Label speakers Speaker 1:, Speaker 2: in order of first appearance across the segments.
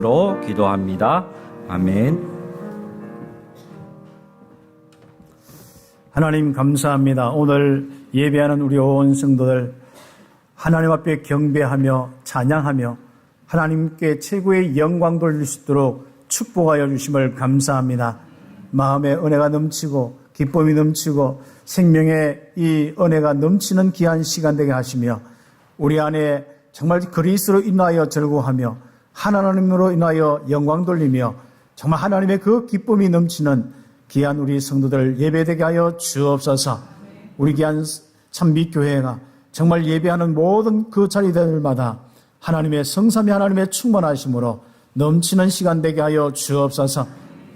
Speaker 1: 로 기도합니다. 아멘.
Speaker 2: 하나님 감사합니다. 오늘 예배하는 우리 온 성도들 하나님 앞에 경배하며 찬양하며 하나님께 최고의 영광 돌릴 수 있도록 축복하여 주심을 감사합니다. 마음에 은혜가 넘치고 기쁨이 넘치고 생명의 이 은혜가 넘치는 귀한 시간 되게 하시며 우리 안에 정말 그리스도로 인하여 즐거워하며 하나님으로 인하여 영광 돌리며 정말 하나님의 그 기쁨이 넘치는 귀한 우리 성도들 예배되게 하여 주옵소서. 우리 귀한 참빛교회가 정말 예배하는 모든 그 자리들마다 하나님의 성삼위 하나님의 충만하심으로 넘치는 시간 되게 하여 주옵소서.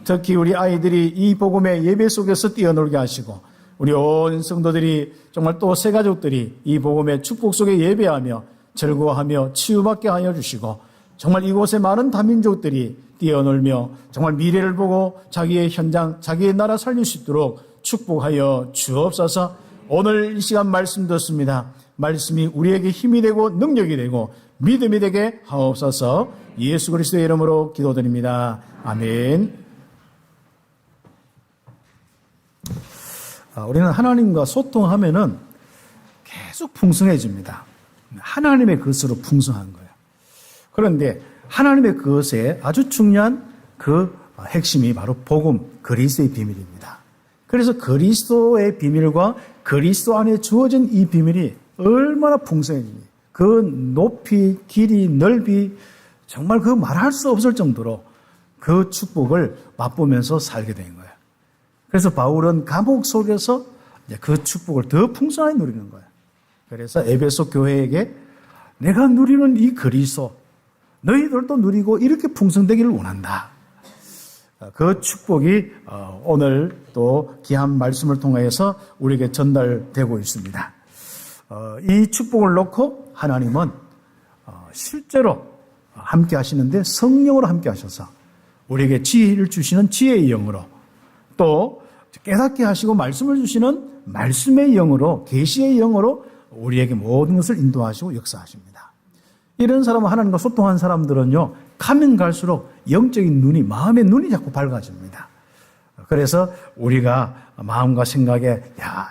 Speaker 2: 특히 우리 아이들이 이 복음의 예배 속에서 뛰어놀게 하시고 우리 온 성도들이 정말 또 새 가족들이 이 복음의 축복 속에 예배하며 즐거워하며 치유받게 하여 주시고 정말 이곳에 많은 다민족들이 뛰어놀며 정말 미래를 보고 자기의 현장, 자기의 나라 살릴 수 있도록 축복하여 주옵소서. 오늘 이 시간 말씀 듣습니다. 말씀이 우리에게 힘이 되고 능력이 되고 믿음이 되게 하옵소서. 예수 그리스도의 이름으로 기도드립니다. 아멘. 우리는 하나님과 소통하면은 계속 풍성해집니다. 하나님의 것으로 풍성한 거예요. 그런데 하나님의 것에 아주 중요한 그 핵심이 바로 복음, 그리스도의 비밀입니다. 그래서 그리스도의 비밀과 그리스도 안에 주어진 이 비밀이 얼마나 풍성해집니까? 그 높이, 길이, 넓이 정말 그 말할 수 없을 정도로 그 축복을 맛보면서 살게 된 거예요. 그래서 바울은 감옥 속에서 그 축복을 더 풍성하게 누리는 거예요. 그래서 에베소 교회에게 내가 누리는 이 그리스도 너희들도 누리고 이렇게 풍성되기를 원한다. 그 축복이 오늘 또 귀한 말씀을 통해서 우리에게 전달되고 있습니다. 이 축복을 놓고 하나님은 실제로 함께 하시는데 성령으로 함께 하셔서 우리에게 지혜를 주시는 지혜의 영으로 또 깨닫게 하시고 말씀을 주시는 말씀의 영으로 계시의 영으로 우리에게 모든 것을 인도하시고 역사하십니다. 이런 사람은 하나님과 소통한 사람들은요, 가면 갈수록 영적인 눈이, 마음의 눈이 자꾸 밝아집니다. 그래서 우리가 마음과 생각에,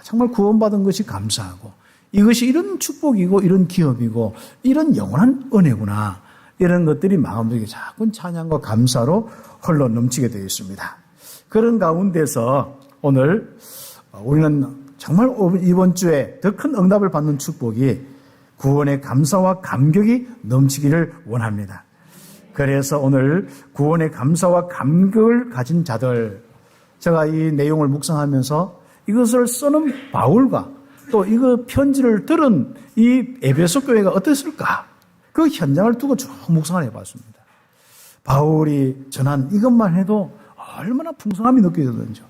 Speaker 2: 정말 구원받은 것이 감사하고, 이것이 이런 축복이고, 이런 기업이고, 이런 영원한 은혜구나. 이런 것들이 마음속에 자꾸 찬양과 감사로 흘러 넘치게 되어 있습니다. 그런 가운데서 오늘 우리는 정말 이번 주에 더 큰 응답을 받는 축복이 구원의 감사와 감격이 넘치기를 원합니다. 그래서 오늘 구원의 감사와 감격을 가진 자들, 제가 이 내용을 묵상하면서 이것을 쓰는 바울과 또 이거 편지를 들은 이 에베소 교회가 어땠을까? 그 현장을 두고 쭉 묵상을 해봤습니다. 바울이 전한 이것만 해도 얼마나 풍성함이 느껴지던지.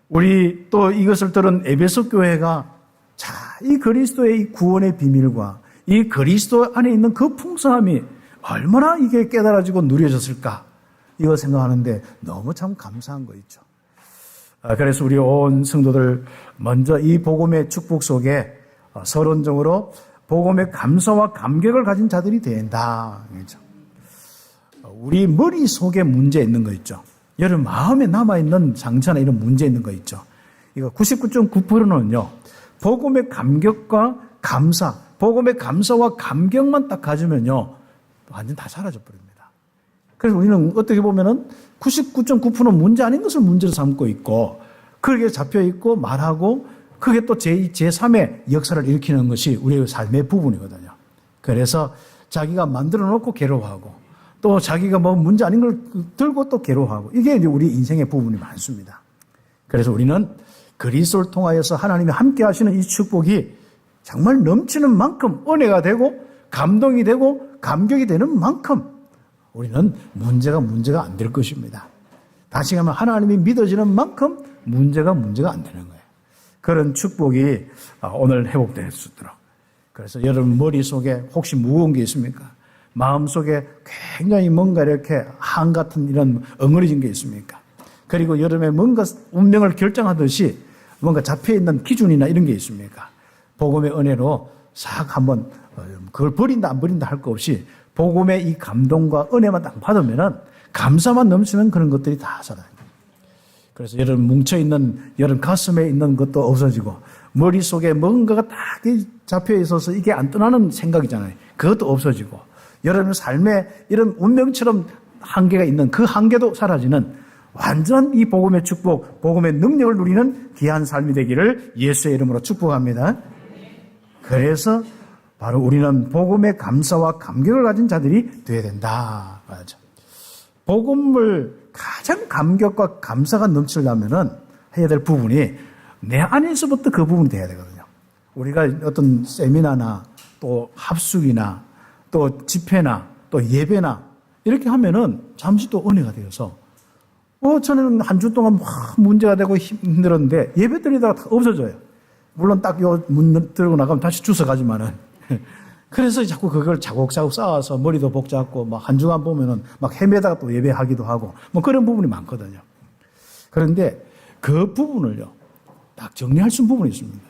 Speaker 2: 우리 또 이것을 들은 에베소 교회가 이 그리스도의 이 구원의 비밀과 이 그리스도 안에 있는 그 풍성함이 얼마나 이게 깨달아지고 누려졌을까? 이거 생각하는데 너무 참 감사한 거 있죠. 그래서 우리 온 성도들 먼저 이 복음의 축복 속에 서론적으로 복음의 감사와 감격을 가진 자들이 된다. 우리 머릿속에 문제 있는 거 있죠. 여러분 마음에 남아있는 상처나 이런 문제 있는 거 있죠. 이거 99.9%는요. 복음의 감격과 감사, 복음의 감사와 감격만 딱 가지면요. 완전 다 사라져 버립니다. 그래서 우리는 어떻게 보면은 99.9% 문제 아닌 것을 문제로 삼고 있고 그게 잡혀 있고 말하고 그게 또 제2, 제3의 역사를 일으키는 것이 우리의 삶의 부분이거든요. 그래서 자기가 만들어 놓고 괴로워하고 또 자기가 뭐 문제 아닌 걸 들고 또 괴로워하고 이게 이제 우리 인생의 부분이 많습니다. 그래서 우리는 그리스도를 통하여서 하나님이 함께 하시는 이 축복이 정말 넘치는 만큼 은혜가 되고 감동이 되고 감격이 되는 만큼 우리는 문제가 안 될 것입니다. 다시 가면 하나님이 믿어지는 만큼 문제가 안 되는 거예요. 그런 축복이 오늘 회복될 수 있도록. 그래서 여러분 머릿속에 혹시 무거운 게 있습니까? 마음속에 굉장히 뭔가 이렇게 한 같은 이런 엉어리진 게 있습니까? 그리고 여름에 뭔가 운명을 결정하듯이 뭔가 잡혀있는 기준이나 이런 게 있습니까? 복음의 은혜로 싹 한번 그걸 버린다 안 버린다 할 거 없이 복음의 이 감동과 은혜만 딱 받으면은 감사만 넘치는 그런 것들이 다 살아요. 그래서 여러분 뭉쳐있는, 여러분 가슴에 있는 것도 없어지고, 머릿속에 뭔가가 딱 잡혀 있어서 이게 안 떠나는 생각이잖아요. 그것도 없어지고, 여러분 삶에 이런 운명처럼 한계가 있는 그 한계도 사라지는 완전 이 복음의 축복, 복음의 능력을 누리는 귀한 삶이 되기를 예수의 이름으로 축복합니다. 그래서 바로 우리는 복음의 감사와 감격을 가진 자들이 되어야 된다. 맞아. 복음을 가장 감격과 감사가 넘치려면은 해야 될 부분이 내 안에서부터 그 부분이 돼야 되거든요. 우리가 어떤 세미나나 또 합숙이나 또 집회나 또 예배나 이렇게 하면은 잠시 또 은혜가 되어서 저는 한 주 동안 막 문제가 되고 힘들었는데 예배 드리다가 다 없어져요. 물론 딱 요 문 들고 나가면 다시 주워 가지만은. 그래서 자꾸 그걸 차곡차곡 쌓아서 머리도 복잡고 막 한 주간 보면은 막 헤매다가 또 예배하기도 하고 뭐 그런 부분이 많거든요. 그런데 그 부분을요, 딱 정리할 수 있는 부분이 있습니다.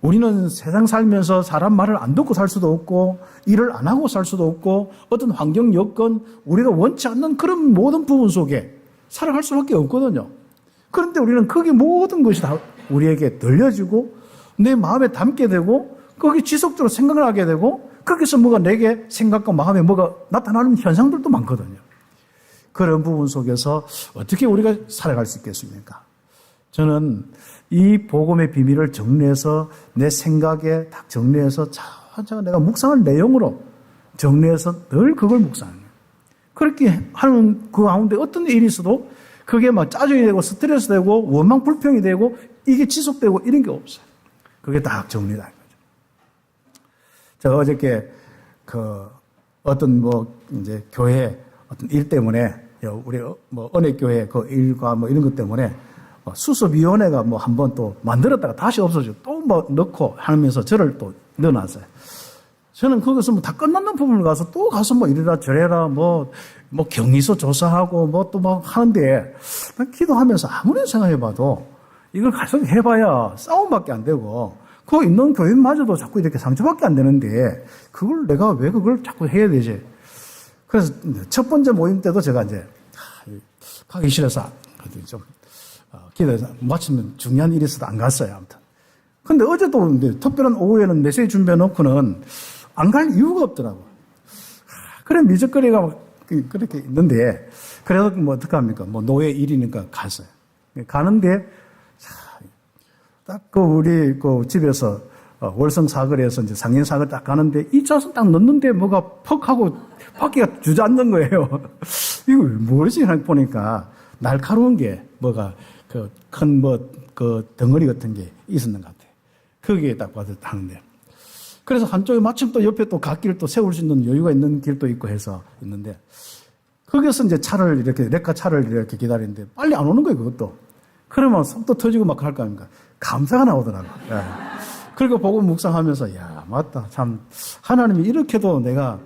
Speaker 2: 우리는 세상 살면서 사람 말을 안 듣고 살 수도 없고, 일을 안 하고 살 수도 없고, 어떤 환경, 여건, 우리가 원치 않는 그런 모든 부분 속에 살아갈 수밖에 없거든요. 그런데 우리는 거기 모든 것이 다 우리에게 들려지고, 내 마음에 담게 되고, 거기 지속적으로 생각을 하게 되고, 거기서 뭐가 내게 생각과 마음에 뭐가 나타나는 현상들도 많거든요. 그런 부분 속에서 어떻게 우리가 살아갈 수 있겠습니까? 저는 이 복음의 비밀을 정리해서 내 생각에 딱 정리해서 차근차근 내가 묵상할 내용으로 정리해서 늘 그걸 묵상해요. 그렇게 하는 그 가운데 어떤 일이 있어도 그게 막 짜증이 되고 스트레스 되고 원망 불평이 되고 이게 지속되고 이런 게 없어요. 그게 딱 정리다. 제가 어저께 어떤 이제 교회 어떤 일 때문에 우리 은혜교회 그 일과 이런 것 때문에 수습위원회가 한번 또 만들었다가 다시 없어지고 또 넣고 하면서 저를 또 넣어놨어요. 저는 거기서 다 끝났는 부분을 가서 또 가서 이래라 저래라 경위서 조사하고 또 하는데 기도하면서 아무리 생각해봐도 이걸 가서 해봐야 싸움밖에 안 되고 그 있는 교인마저도 자꾸 이렇게 상처밖에 안 되는데 그걸 내가 왜 그걸 자꾸 해야 되지? 그래서 첫 번째 모임 때도 제가 이제 가기 싫어서 좀 기도해서 마치면 중요한 일이 있어도 안 갔어요. 아무튼. 근데 어제도 특별한 오후에는 메시지 준비해 놓고는 안 갈 이유가 없더라고. 그래 미적거리가 그렇게 있는데 그래서 어떡합니까? 노예 일이니까 갔어요. 가는데 딱 우리 집에서 월성 사거리에서 이제 상인 사거리 딱 가는데 이 차선 딱 넣는데 뭐가 퍽 하고 바퀴가 주저앉는 거예요. 이거 뭐지? 보니까 날카로운 게 뭐가 큰 덩어리 같은 게 있었는 것 같아요. 거기에 딱 봐서 하는데. 그래서 한쪽에 마침 또 옆에 또 갓길을 또 세울 수 있는 여유가 있는 길도 있고 해서 있는데 거기서 이제 레카 차를 이렇게 기다리는데 빨리 안 오는 거예요, 그것도. 그러면 속도 터지고 막 할 거 아닙니까? 감사가 나오더라고요. 예. 그리고 보고 묵상하면서, 야, 맞다. 참, 하나님이 이렇게도 내가,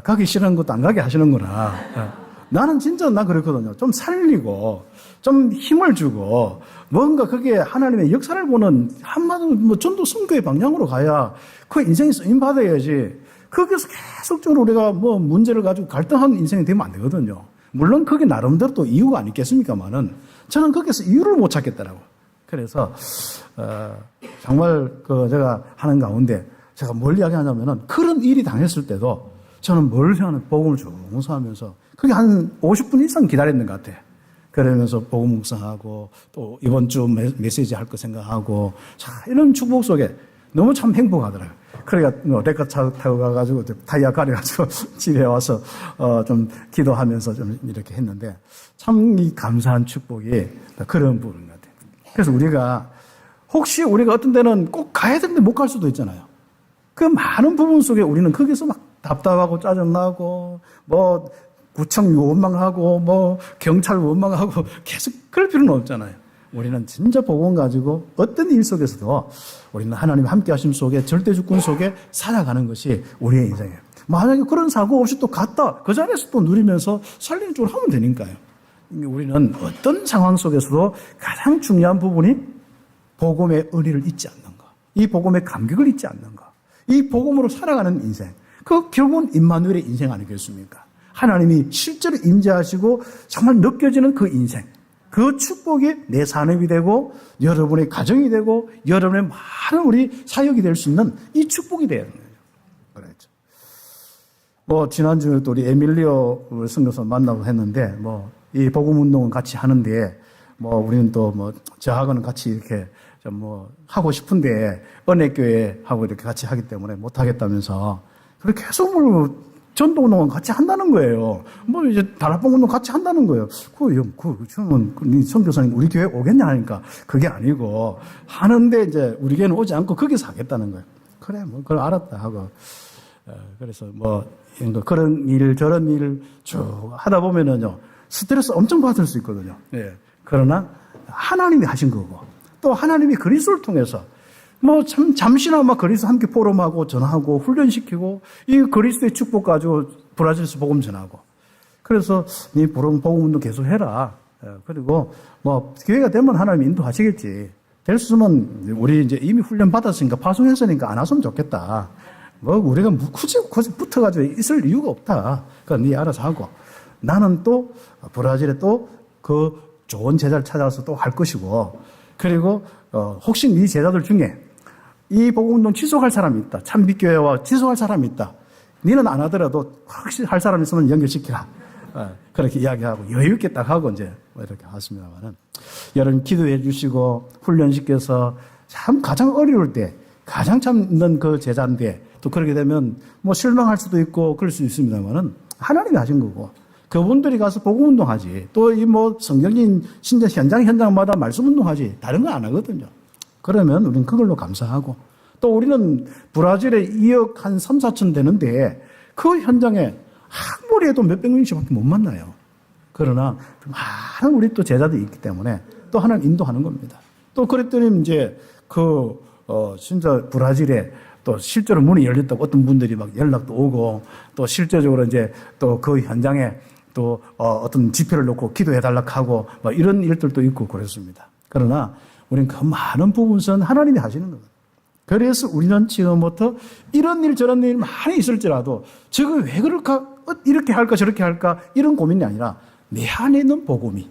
Speaker 2: 가기 싫은 것도 안 가게 하시는구나. 예. 나는 진짜 그랬거든요. 좀 살리고, 좀 힘을 주고, 뭔가 그게 하나님의 역사를 보는 한마디로 전도 선교의 방향으로 가야 그 인생이 쓰임받아야지. 거기서 계속적으로 우리가 문제를 가지고 갈등하는 인생이 되면 안 되거든요. 물론 그게 나름대로 또 이유가 아니겠습니까만은 저는 거기서 이유를 못 찾겠더라고. 그래서, 정말 제가 하는 가운데 제가 뭘 이야기하냐면은 그런 일이 당했을 때도 저는 뭘 생각하는 복음을 쭉 묵상하면서 그게 한 50분 이상 기다렸는 것 같아요. 그러면서 복음 묵상하고 또 이번 주 메시지 할 거 생각하고 이런 축복 속에 너무 참 행복하더라고요. 그러니까 레카 차 타고 가가지고 타이어 가려가지고 집에 와서 좀 기도하면서 좀 이렇게 했는데 참 이 감사한 축복이 그런 부분 같아요. 그래서 우리가 혹시 우리가 어떤 데는 꼭 가야 되는데 못 갈 수도 있잖아요. 그 많은 부분 속에 우리는 거기서 막 답답하고 짜증나고 구청 원망하고 경찰 원망하고 계속 그럴 필요는 없잖아요. 우리는 진짜 복음 가지고 어떤 일 속에서도 우리는 하나님 함께 하심 속에 절대 주권 속에 살아가는 것이 우리의 인생이에요. 만약에 그런 사고 없이 또 갔다 그 자리에서 또 누리면서 살리는 쪽으로 하면 되니까요. 우리는 어떤 상황 속에서도 가장 중요한 부분이 복음의 의리를 잊지 않는 것, 이 복음의 감격을 잊지 않는 것, 이 복음으로 살아가는 인생. 그 결국은 임마누엘의 인생 아니겠습니까? 하나님이 실제로 임재하시고 정말 느껴지는 그 인생, 그 축복이 내 산업이 되고 여러분의 가정이 되고 여러분의 많은 우리 사역이 될 수 있는 이 축복이 되는 거예요. 그렇죠. 지난주에 또 우리 에밀리오 선교사 만나고 했는데 이 복음 운동은 같이 하는데 우리는 또 저하고는 같이 이렇게 좀 하고 싶은데 은혜교회하고 이렇게 같이 하기 때문에 못 하겠다면서 그렇게 계속 전도 운동은 같이 한다는 거예요. 이제 다락방 운동 같이 한다는 거예요. 저는 선교사님 우리 교회 오겠냐 하니까 그게 아니고 하는데 이제 우리 교회는 오지 않고 거기서 하겠다는 거예요. 그래, 그걸 알았다 하고. 그래서 그런 일, 저런 일 쭉 하다 보면은요, 스트레스 엄청 받을 수 있거든요. 예. 그러나 하나님이 하신 거고, 또 하나님이 그리스도를 통해서 잠시나마 그리스도 함께 포럼하고 전하고 훈련시키고 이 그리스도의 축복 가지고 브라질에서 복음 전하고 그래서 이 복음 운동 계속 해라. 그리고 기회가 되면 하나님 인도하시겠지. 될 수 있으면 우리 이제 이미 훈련 받았으니까 파송했으니까 안 왔으면 좋겠다. 우리가 굳이 붙어가지고 있을 이유가 없다. 그러니까 네 알아서 하고 나는 또 브라질에 또 그 좋은 제자를 찾아서 또 할 것이고 그리고 혹시 네 제자들 중에 이 복음운동 지속할 사람이 있다. 참빛교회와 지속할 사람이 있다. 니는 안 하더라도 확실히 할 사람 있으면 연결시키라. 그렇게 이야기하고 여유 있게 딱 하고 이제 이렇게 왔습니다만은 여러분 기도해 주시고 훈련시켜서 참 가장 어려울 때 가장 참는 그 제자인데 또 그렇게 되면 실망할 수도 있고 그럴 수 있습니다만은 하나님이 하신 거고 그분들이 가서 복음운동 하지 또 이 성경인 신자 현장마다 말씀운동 하지 다른 거 안 하거든요. 그러면 우리는 그걸로 감사하고 또 우리는 브라질에 2억 한 3, 4천 되는데 그 현장에 아무리 해도 몇백 명씩밖에 못 만나요. 그러나 많은 우리 또 제자들이 있기 때문에 또 하나님 인도하는 겁니다. 또 그랬더니 이제 진짜 브라질에 또 실제로 문이 열렸다고 어떤 분들이 막 연락도 오고 또 실제적으로 이제 또 그 현장에 또 어떤 지표를 놓고 기도해달라고 하고 이런 일들도 있고 그렇습니다. 그러나 우리는 그 많은 부분은 하나님이 하시는 겁니다. 그래서 우리는 지금부터 이런 일 저런 일 많이 있을지라도 저거 왜 그럴까 이렇게 할까 저렇게 할까 이런 고민이 아니라 내 안에 있는 복음이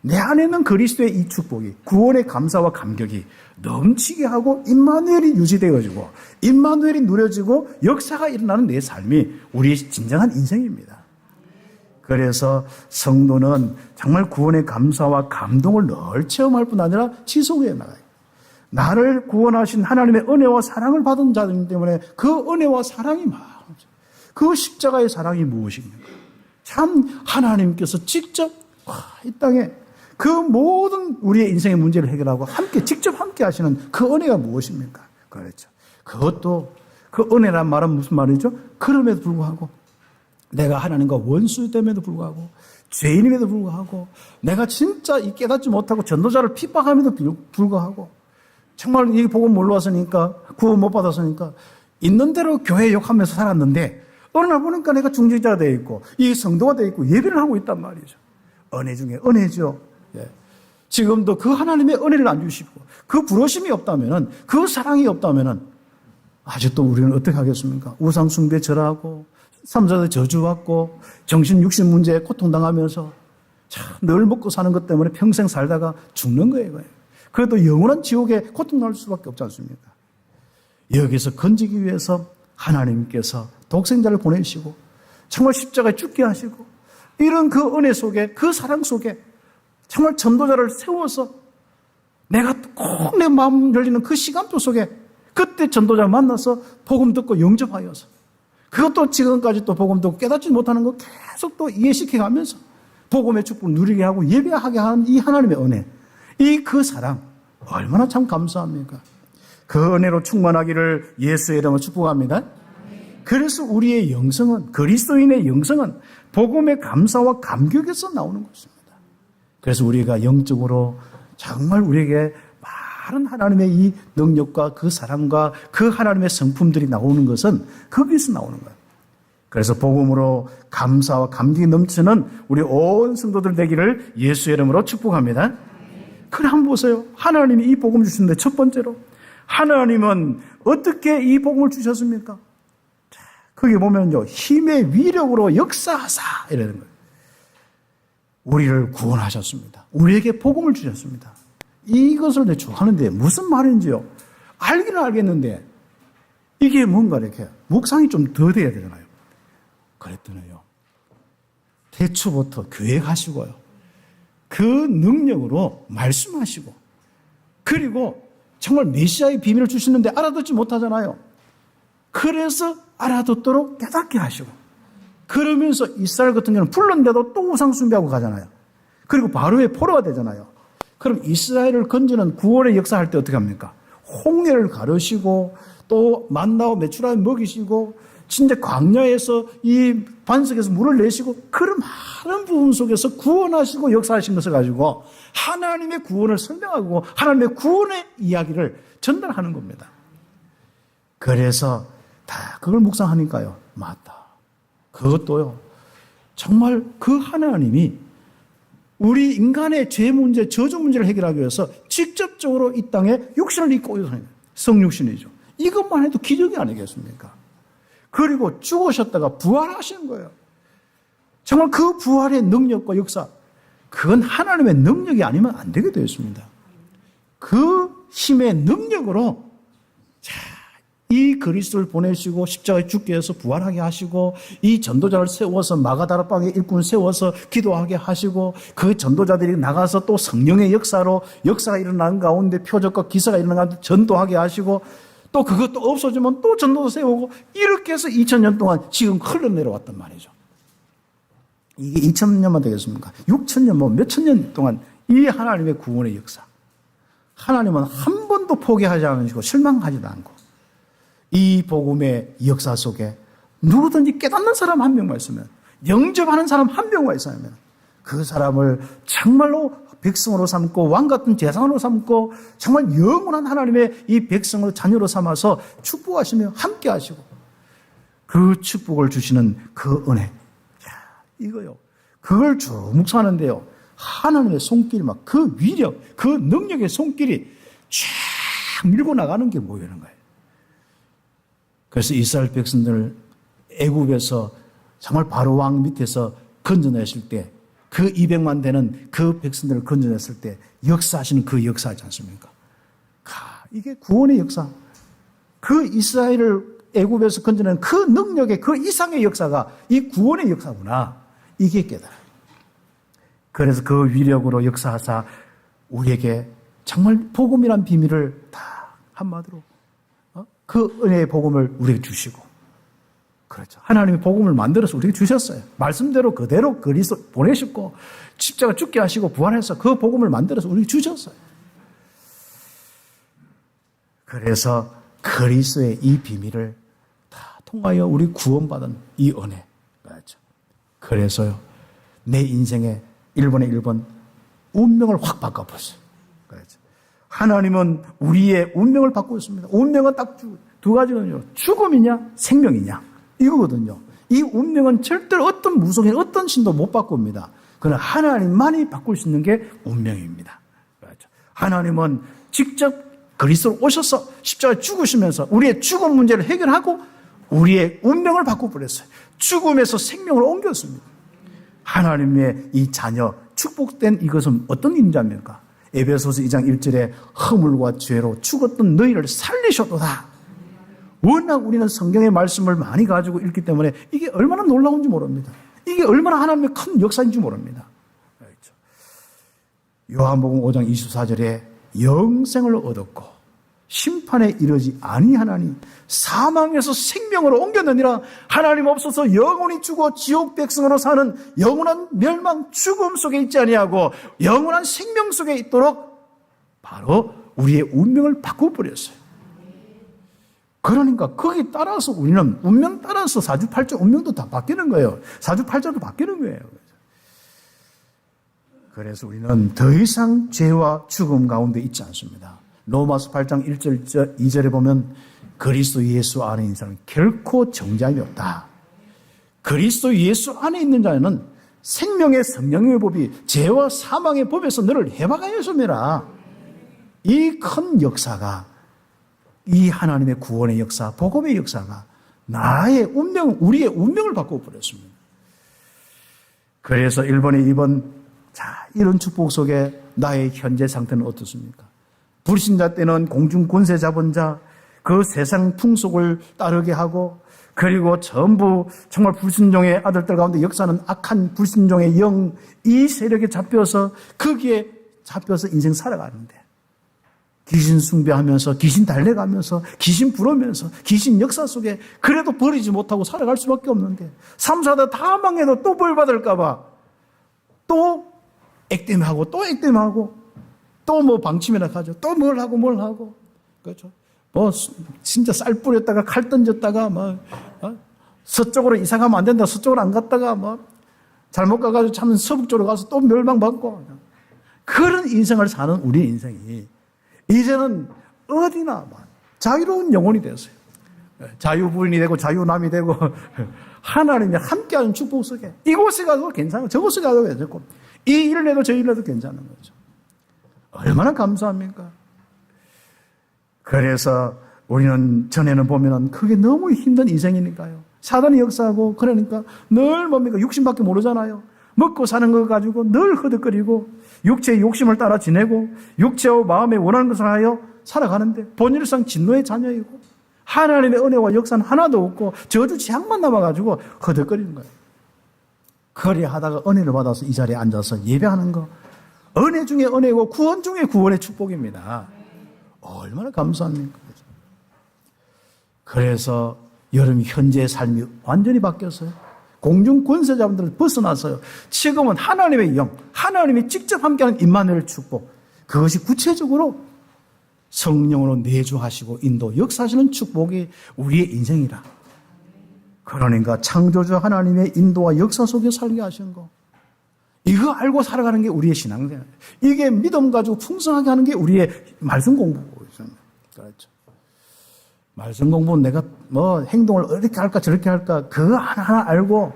Speaker 2: 내 안에 있는 그리스도의 이 축복이 구원의 감사와 감격이 넘치게 하고 임마누엘이 유지되어지고 임마누엘이 누려지고 역사가 일어나는 내 삶이 우리의 진정한 인생입니다. 그래서 성도는 정말 구원의 감사와 감동을 늘 체험할 뿐 아니라 지속해 나가요. 나를 구원하신 하나님의 은혜와 사랑을 받은 자들 때문에 그 은혜와 사랑이 많죠. 그 십자가의 사랑이 무엇입니까? 참 하나님께서 직접 이 땅에 그 모든 우리의 인생의 문제를 해결하고 직접 함께 하시는 그 은혜가 무엇입니까? 그렇죠. 그것도 그 은혜란 말은 무슨 말이죠? 그럼에도 불구하고 내가 하나님과 원수됨에도 불구하고 죄인임에도 불구하고 내가 진짜 깨닫지 못하고 전도자를 핍박함에도 불구하고 정말 이 복음 몰라왔으니까 구원 못 받았으니까 있는 대로 교회 욕하면서 살았는데 어느 날 보니까 내가 중직자가 되어 있고 이 성도가 되어 있고 예배를 하고 있단 말이죠. 은혜 중에 은혜죠. 예. 지금도 그 하나님의 은혜를 안 주시고 그 부르심이 없다면은 그 사랑이 없다면은 아직도 우리는 어떻게 하겠습니까? 우상 숭배 절하고 삼자들 저주받고 정신 육신 문제에 고통당하면서 참 늘 먹고 사는 것 때문에 평생 살다가 죽는 거예요. 그래도 영원한 지옥에 고통날 수밖에 없지 않습니까? 여기서 건지기 위해서 하나님께서 독생자를 보내시고 정말 십자가에 죽게 하시고 이런 그 은혜 속에 그 사랑 속에 정말 전도자를 세워서 내가 꼭 내 마음 열리는 그 시간표 속에 그때 전도자 만나서 복음 듣고 영접하여서 그것도 지금까지 또 복음 듣고 깨닫지 못하는 거 계속 또 이해시켜 가면서 복음의 축복을 누리게 하고 예배하게 하는 이 하나님의 은혜, 이 그 사랑 얼마나 참 감사합니까? 그 은혜로 충만하기를 예수의 이름으로 축복합니다. 그래서 우리의 영성은 그리스도인의 영성은 복음의 감사와 감격에서 나오는 것입니다. 그래서 우리가 영적으로 정말 우리에게 많은 하나님의 이 능력과 그 사랑과 그 하나님의 성품들이 나오는 것은 거기서 나오는 거예요. 그래서 복음으로 감사와 감격이 넘치는 우리 온 성도들 되기를 예수의 이름으로 축복합니다. 그래 한번 보세요. 하나님이 이 복음을 주시는데 첫 번째로 하나님은 어떻게 이 복음을 주셨습니까? 거기 보면요, 힘의 위력으로 역사하사 이러는 거예요. 우리를 구원하셨습니다. 우리에게 복음을 주셨습니다. 이것을 대충 하는데 무슨 말인지요? 알기는 알겠는데 이게 뭔가 이렇게 묵상이 좀 더 돼야 되잖아요. 그랬더니요, 태초부터 계획하시고요, 그 능력으로 말씀하시고, 그리고 정말 메시아의 비밀을 주시는데 알아듣지 못하잖아요. 그래서 알아듣도록 깨닫게 하시고, 그러면서 이스라엘 같은 경우는 불렀는데도 또 우상 숭배하고 가잖아요. 그리고 바로의 포로가 되잖아요. 그럼 이스라엘을 건지는 구원의 역사할 때 어떻게 합니까? 홍해를 가르시고 또 만나고 메추라를 먹이시고 진짜 광야에서 이 반석에서 물을 내시고 그런 많은 부분 속에서 구원하시고 역사하신 것을 가지고 하나님의 구원을 설명하고 하나님의 구원의 이야기를 전달하는 겁니다. 그래서 다 그걸 묵상하니까요, 맞다. 그것도요, 정말 그 하나님이 우리 인간의 죄 문제, 저주 문제를 해결하기 위해서 직접적으로 이 땅에 육신을 입고 오신 성육신이죠. 이것만 해도 기적이 아니겠습니까? 그리고 죽으셨다가 부활하시는 거예요. 정말 그 부활의 능력과 역사, 그건 하나님의 능력이 아니면 안 되게 되어 있습니다. 그 힘의 능력으로 이 그리스도를 보내시고 십자가에 죽게 해서 부활하게 하시고, 이 전도자를 세워서 마가다락방에 일꾼 세워서 기도하게 하시고, 그 전도자들이 나가서 또 성령의 역사로 역사가 일어나는 가운데 표적과 기사가 일어나는 가운데 전도하게 하시고, 또 그것도 없어지면 또 전도도 세우고, 이렇게 해서 2000년 동안 지금 흘러내려왔단 말이죠. 이게 2000년만 되겠습니까? 6000년, 뭐 몇천 년 동안 이 하나님의 구원의 역사, 하나님은 한 번도 포기하지 않으시고 실망하지도 않고, 이 복음의 역사 속에 누구든지 깨닫는 사람 한 명만 있으면, 영접하는 사람 한 명만 있으면 그 사람을 정말로 백성으로 삼고 왕 같은 재상으로 삼고 정말 영원한 하나님의 이 백성으로 자녀로 삼아서 축복하시며 함께 하시고, 그 축복을 주시는 그 은혜, 이거요, 그걸 쭉 묵상하는데요, 하나님의 손길이 막 그 위력, 그 능력의 손길이 쫙 밀고 나가는 게 보이는 거예요. 그래서 이스라엘 백성들을 애굽에서 정말 바로 왕 밑에서 건져내실 때, 그 200만 되는 그 백성들을 건져냈을 때 역사하시는 그 역사지 않습니까? 이게 구원의 역사, 그 이스라엘을 애굽에서 건져낸 그 능력의 그 이상의 역사가 이 구원의 역사구나, 이게 깨달아요. 그래서 그 위력으로 역사하사 우리에게 정말 복음이란 비밀을 다 한마디로, 그 은혜의 복음을 우리에게 주시고, 그렇죠, 하나님이 복음을 만들어서 우리에게 주셨어요. 말씀대로 그대로 그리스도 보내셨고 십자가 죽게 하시고 부활해서 그 복음을 만들어서 우리에게 주셨어요. 그래서 그리스도의 이 비밀을 다 통하여 우리 구원받은 이 은혜, 그렇죠. 그래서요, 내 인생의 1번의 1번 운명을 확 바꿔버렸어요. 그렇죠. 하나님은 우리의 운명을 바꾸고 있습니다. 운명은 딱 두 가지거든요. 죽음이냐 생명이냐, 이거거든요. 이 운명은 절대로 어떤 무속인 어떤 신도 못 바꿉니다. 그러나 하나님만이 바꿀 수 있는 게 운명입니다. 그렇죠. 하나님은 직접 그리스도로 오셔서 십자가에 죽으시면서 우리의 죽음 문제를 해결하고 우리의 운명을 바꿔버렸어요. 죽음에서 생명으로 옮겼습니다. 하나님의 이 자녀, 축복된 이것은 어떤 임자입니까? 에베소서 2장 1절에 허물과 죄로 죽었던 너희를 살리셨도다. 워낙 우리는 성경의 말씀을 많이 가지고 읽기 때문에 이게 얼마나 놀라운지 모릅니다. 이게 얼마나 하나님의 큰 역사인지 모릅니다. 그렇죠. 요한복음 5장 24절에 영생을 얻었고 심판에 이르지 아니하나니 사망에서 생명으로 옮겼느니라. 하나님 없어서 영원히 죽어 지옥 백성으로 사는 영원한 멸망 죽음 속에 있지 아니하고 영원한 생명 속에 있도록 바로 우리의 운명을 바꿔버렸어요. 그러니까 거기 따라서 우리는 운명 따라서 사주팔자 운명도 다 바뀌는 거예요. 사주팔자도 바뀌는 거예요. 그래서 우리는 더 이상 죄와 죽음 가운데 있지 않습니다. 로마서 8장 1절 2절에 보면 그리스도 예수 안에 있는 사람은 결코 정죄함이 없다. 그리스도 예수 안에 있는 자는 생명의 성령의 법이 죄와 사망의 법에서 너를 해방하여 줌이라. 이 큰 역사가, 이 하나님의 구원의 역사, 복음의 역사가 나의 운명, 우리의 운명을 바꿔버렸습니다. 그래서 일본에 이런 축복 속에 나의 현재 상태는 어떻습니까? 불신자 때는 공중 권세 잡은 자, 그 세상 풍속을 따르게 하고, 그리고 전부 정말 불순종의 아들들 가운데 역사는 악한 불순종의 영, 이 세력에 잡혀서 거기에 잡혀서 인생 살아가는데, 귀신 숭배하면서, 귀신 달래가면서, 귀신 부르면서, 귀신 역사 속에 그래도 버리지 못하고 살아갈 수밖에 없는데, 3, 4대 다 망해도 또 벌 받을까봐 또 액땜하고 또 액땜하고 또 뭐 방침이나 가죠. 또 뭘 하고. 그렇죠. 뭐 진짜 쌀 뿌렸다가 칼 던졌다가 서쪽으로 이사 가면 안 된다. 서쪽으로 안 갔다가 잘못 가가지고 참 서북 쪽으로 가서 또 멸망받고, 그런 인생을 사는 우리 인생이 이제는 어디나 자유로운 영혼이 되었어요. 자유부인이 되고 자유남이 되고 하나님이 함께하는 축복 속에 이곳에 가도 괜찮고 저곳에 가도 괜찮고 이 일을 해도 저 일을 해도 괜찮은 거죠. 얼마나 감사합니까? 그래서 우리는 전에는 보면은 그게 너무 힘든 인생이니까요. 사단이 역사하고 그러니까 늘 뭡니까? 육신밖에 모르잖아요. 먹고 사는 거 가지고 늘 허덕거리고 육체의 욕심을 따라 지내고 육체와 마음에 원하는 것을 하여 살아가는데 본질상 진노의 자녀이고 하나님의 은혜와 역사는 하나도 없고 저주 재앙만 남아가지고 허덕거리는 거예요. 그래 하다가 은혜를 받아서 이 자리에 앉아서 예배하는 거, 은혜 중에 은혜고 구원 중에 구원의 축복입니다. 얼마나 감사합니까? 그래서 여러분 현재의 삶이 완전히 바뀌었어요. 공중 권세자분들을 벗어나서요. 지금은 하나님의 영, 하나님이 직접 함께하는 임마누엘 축복, 그것이 구체적으로 성령으로 내주하시고 인도 역사하시는 축복이 우리의 인생이라. 그러니까 창조주 하나님의 인도와 역사 속에 살게 하신 거, 이거 알고 살아가는 게 우리의 신앙생활. 이게 믿음 가지고 풍성하게 하는 게 우리의 말씀 공부고 있습니다. 그렇죠. 말씀 공부는 내가 행동을 이렇게 할까 저렇게 할까 그거 하나하나 알고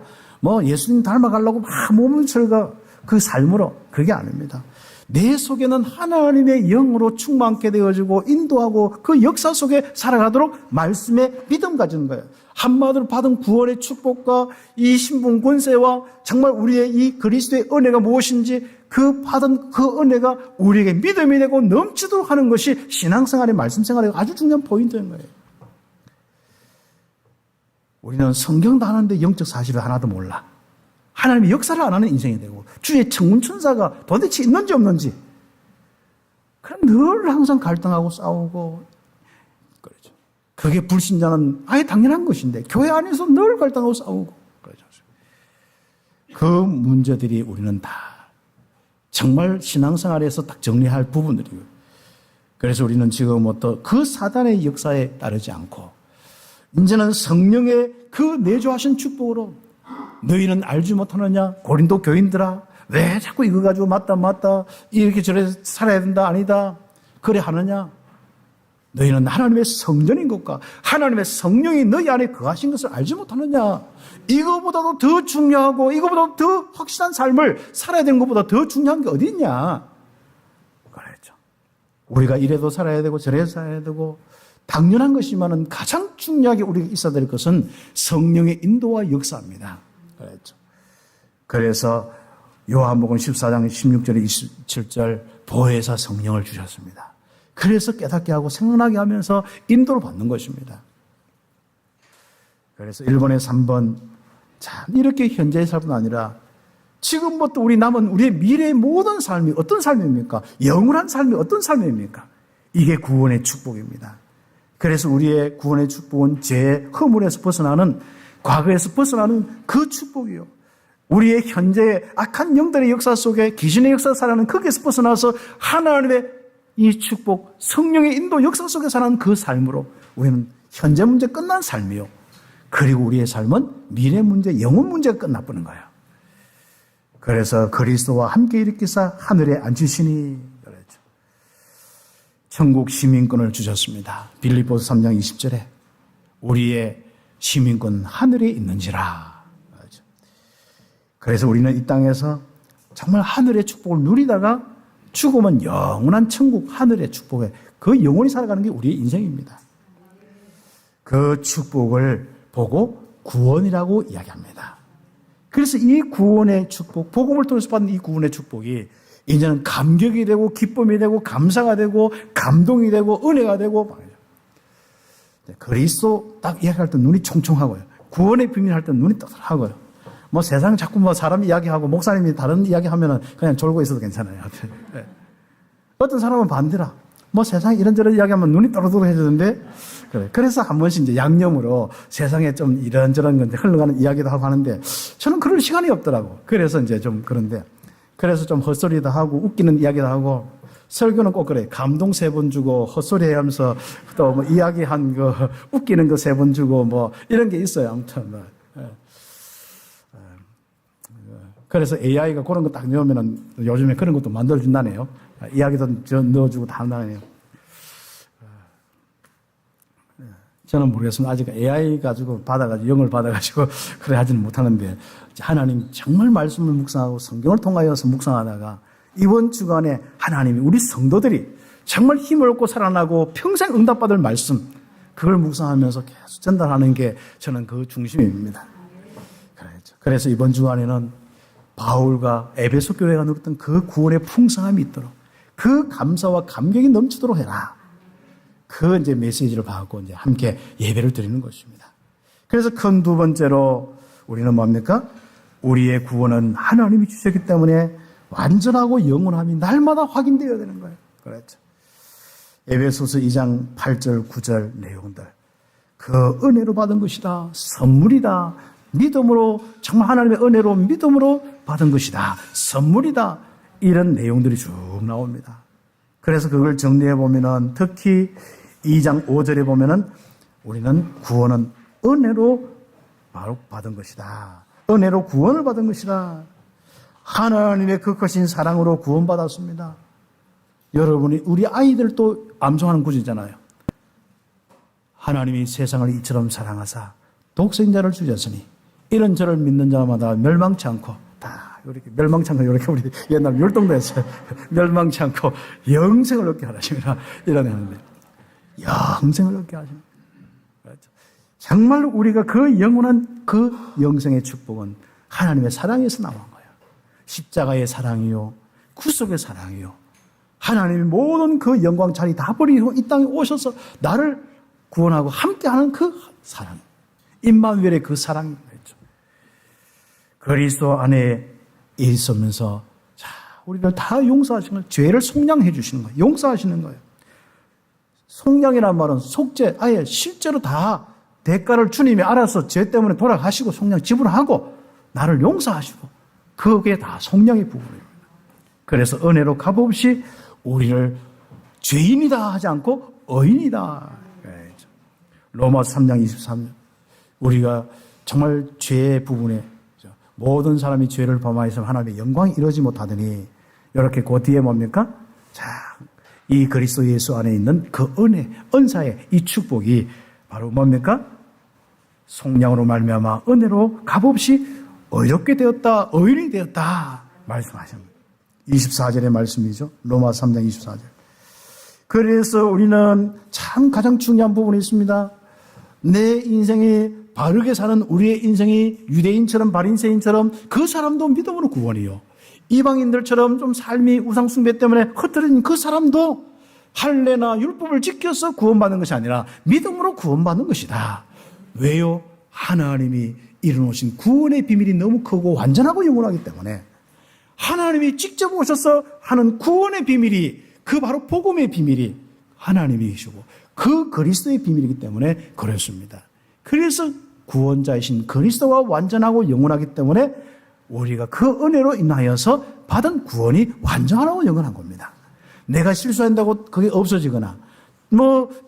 Speaker 2: 예수님 닮아가려고 막 몸을 설가 그 삶으로, 그게 아닙니다. 내 속에는 하나님의 영으로 충만케 되어지고 인도하고 그 역사 속에 살아가도록 말씀에 믿음 가지는 거예요. 한마디로 받은 구원의 축복과 이 신분 권세와 정말 우리의 이 그리스도의 은혜가 무엇인지 그 받은 그 은혜가 우리에게 믿음이 되고 넘치도록 하는 것이 신앙생활의 말씀생활의 아주 중요한 포인트인 거예요. 우리는 성경도 하는데 영적 사실을 하나도 몰라. 하나님의 역사를 안 하는 인생이 되고 주의 청문천사가 도대체 있는지 없는지, 그럼 늘 항상 갈등하고 싸우고 그러죠. 그게 불신자는 아예 당연한 것인데 교회 안에서 늘 갈등하고 싸우고 그러죠. 그 문제들이 우리는 다 정말 신앙생활에서 딱 정리할 부분들이에요. 그래서 우리는 지금 그 사단의 역사에 따르지 않고 이제는 성령의 그 내주하신 축복으로, 너희는 알지 못하느냐 고린도 교인들아, 왜 자꾸 이거 가지고 맞다 이렇게 저래 살아야 된다 아니다 그래 하느냐, 너희는 하나님의 성전인 것과 하나님의 성령이 너희 안에 거하신 것을 알지 못하느냐, 이거보다도 더 중요하고 이거보다도 더 확실한 삶을 살아야 되는 것보다 더 중요한 게 어디 있냐 그랬죠. 우리가 이래도 살아야 되고 저래도 살아야 되고 당연한 것이지만은 가장 중요하게 우리가 있어야 될 것은 성령의 인도와 역사입니다. 그랬죠. 그래서 요한복음 14장 16절에 27절 보혜사 성령을 주셨습니다. 그래서 깨닫게 하고 생각나게 하면서 인도를 받는 것입니다. 그래서 1번에 3번, 참 이렇게 현재의 삶은 아니라 지금부터 우리 남은 우리의 미래의 모든 삶이 어떤 삶입니까? 영원한 삶이 어떤 삶입니까? 이게 구원의 축복입니다. 그래서 우리의 구원의 축복은 죄의 허물에서 벗어나는, 과거에서 벗어나는 그 축복이요. 우리의 현재의 악한 영들의 역사 속에 귀신의 역사 살아가는 거기에서 벗어나서 하나님의 이 축복, 성령의 인도 역사 속에 살아가는 그 삶으로 우리는 현재 문제 끝난 삶이요. 그리고 우리의 삶은 미래 문제, 영혼 문제가 끝나버린 거예요. 그래서 그리스도와 함께 일으키사 하늘에 앉으시니 그랬죠. 천국 시민권을 주셨습니다. 빌립보서 3장 20절에 우리의 시민권 하늘에 있는지라. 그래서 우리는 이 땅에서 정말 하늘의 축복을 누리다가 죽으면 영원한 천국 하늘의 축복에 그 영원히 살아가는 게 우리의 인생입니다. 그 축복을 보고 구원이라고 이야기합니다. 그래서 이 구원의 축복, 복음을 통해서 받는 이 구원의 축복이 이제는 감격이 되고 기쁨이 되고 감사가 되고 감동이 되고 은혜가 되고 그리스도 딱 이야기할 때 눈이 총총하고요. 구원의 비밀 할 때 눈이 떠들하고요. 뭐 세상 자꾸 뭐 사람 이야기하고 목사님이 다른 이야기하면은 그냥 졸고 있어도 괜찮아요. 네. 어떤 사람은 반대라. 뭐 세상에 이런저런 이야기하면 눈이 또르르해지는데 그래. 그래서 한 번씩 이제 양념으로 세상에 좀 이런저런 건데 흘러가는 이야기도 하고 하는데 저는 그럴 시간이 없더라고. 그래서 이제 좀 그런데 그래서 좀 헛소리도 하고 웃기는 이야기도 하고 설교는 꼭 그래. 감동 3번 주고 헛소리 하면서 또 뭐 이야기한 거 웃기는 거 3번 주고 뭐 이런 게 있어요. 아무튼 뭐. 그래서 AI가 그런 거 딱 넣으면은 요즘에 그런 것도 만들어준다네요. 이야기도 넣어주고 다 한다네요. 저는 모르겠습니다. 아직 AI 가지고 받아가지고 영을 받아가지고 그래 하지는 못하는데 하나님 정말 말씀을 묵상하고 성경을 통하여서 묵상하다가 이번 주간에 하나님이 우리 성도들이 정말 힘을 얻고 살아나고 평생 응답받을 말씀 그걸 묵상하면서 계속 전달하는 게 저는 그 중심입니다. 그래서 이번 주간에는 바울과 에베소 교회가 누렸던 그 구원의 풍성함이 있도록 그 감사와 감격이 넘치도록 해라. 그 이제 메시지를 받고 이제 함께 예배를 드리는 것입니다. 그래서 큰 두 번째로 우리는 뭡니까? 우리의 구원은 하나님이 주셨기 때문에 완전하고 영원함이 날마다 확인되어야 되는 거예요. 그렇죠. 에베소서 2장 8절, 9절 내용들. 그 은혜로 받은 것이다. 선물이다. 믿음으로, 정말 하나님의 은혜로 믿음으로 받은 것이다. 선물이다. 이런 내용들이 쭉 나옵니다. 그래서 그걸 정리해 보면은 특히 2장 5절에 보면은 우리는 구원은 은혜로 바로 받은 것이다. 은혜로 구원을 받은 것이다. 하나님의 그 크신 사랑으로 구원받았습니다. 여러분이 우리 아이들도 암송하는 구절이잖아요. 하나님이 세상을 이처럼 사랑하사 독생자를 주셨으니 이런 저를 믿는 자마다 멸망치 않고 다 이렇게 멸망치 않고 이렇게 우리 옛날 율동도 했어요. 멸망치 않고 영생을 얻게 하십니다. 이러는데 영생을 얻게 하십니다. 그렇죠. 정말 우리가 그 영원한 그 영생의 축복은 하나님의 사랑에서 나온 거예요. 십자가의 사랑이요, 구속의 사랑이요. 하나님이 모든 그 영광 자리 다 버리고 이 땅에 오셔서 나를 구원하고 함께하는 그 사랑, 임마누엘의 그 사랑인 거죠. 그리스도 안에 있으면서 자, 우리를 다 용서하시는 거예요. 죄를 속량해 주시는 거예요. 용서하시는 거예요. 속량이란 말은 속죄, 아예 실제로 다 대가를 주님이 알아서 죄 때문에 돌아가시고 속량 지불하고 나를 용서하시고 그게 다 속량의 부분입니다. 그래서 은혜로 값없이 우리를 죄인이다 하지 않고 의인이다. 로마서 3장 23절 우리가 정말 죄의 부분에 모든 사람이 죄를 범하였으면 하나님의 영광이 이루어지지 못하더니 이렇게 그 뒤에 뭡니까? 자, 이 그리스도 예수 안에 있는 그 은혜, 은사의 이 축복이 바로 뭡니까? 속량으로 말미암아 은혜로 값없이 의롭게 되었다, 의인이 되었다 말씀하십니다. 24절의 말씀이죠. 로마서 3장 24절. 그래서 우리는 참 가장 중요한 부분이 있습니다. 내 인생이 바르게 사는 우리의 인생이 유대인처럼 바리새인처럼 그 사람도 믿음으로 구원이요. 이방인들처럼 좀 삶이 우상숭배 때문에 흩어진 그 사람도 할례나 율법을 지켜서 구원받는 것이 아니라 믿음으로 구원받는 것이다. 왜요? 하나님이 이루어놓으신 구원의 비밀이 너무 크고 완전하고 영원하기 때문에 하나님이 직접 오셔서 하는 구원의 비밀이 그 바로 복음의 비밀이 하나님이시고 그 그리스도의 비밀이기 때문에 그렇습니다. 그래서 구원자이신 그리스도가 완전하고 영원하기 때문에 우리가 그 은혜로 인하여서 받은 구원이 완전하고 영원한 겁니다. 내가 실수한다고 그게 없어지거나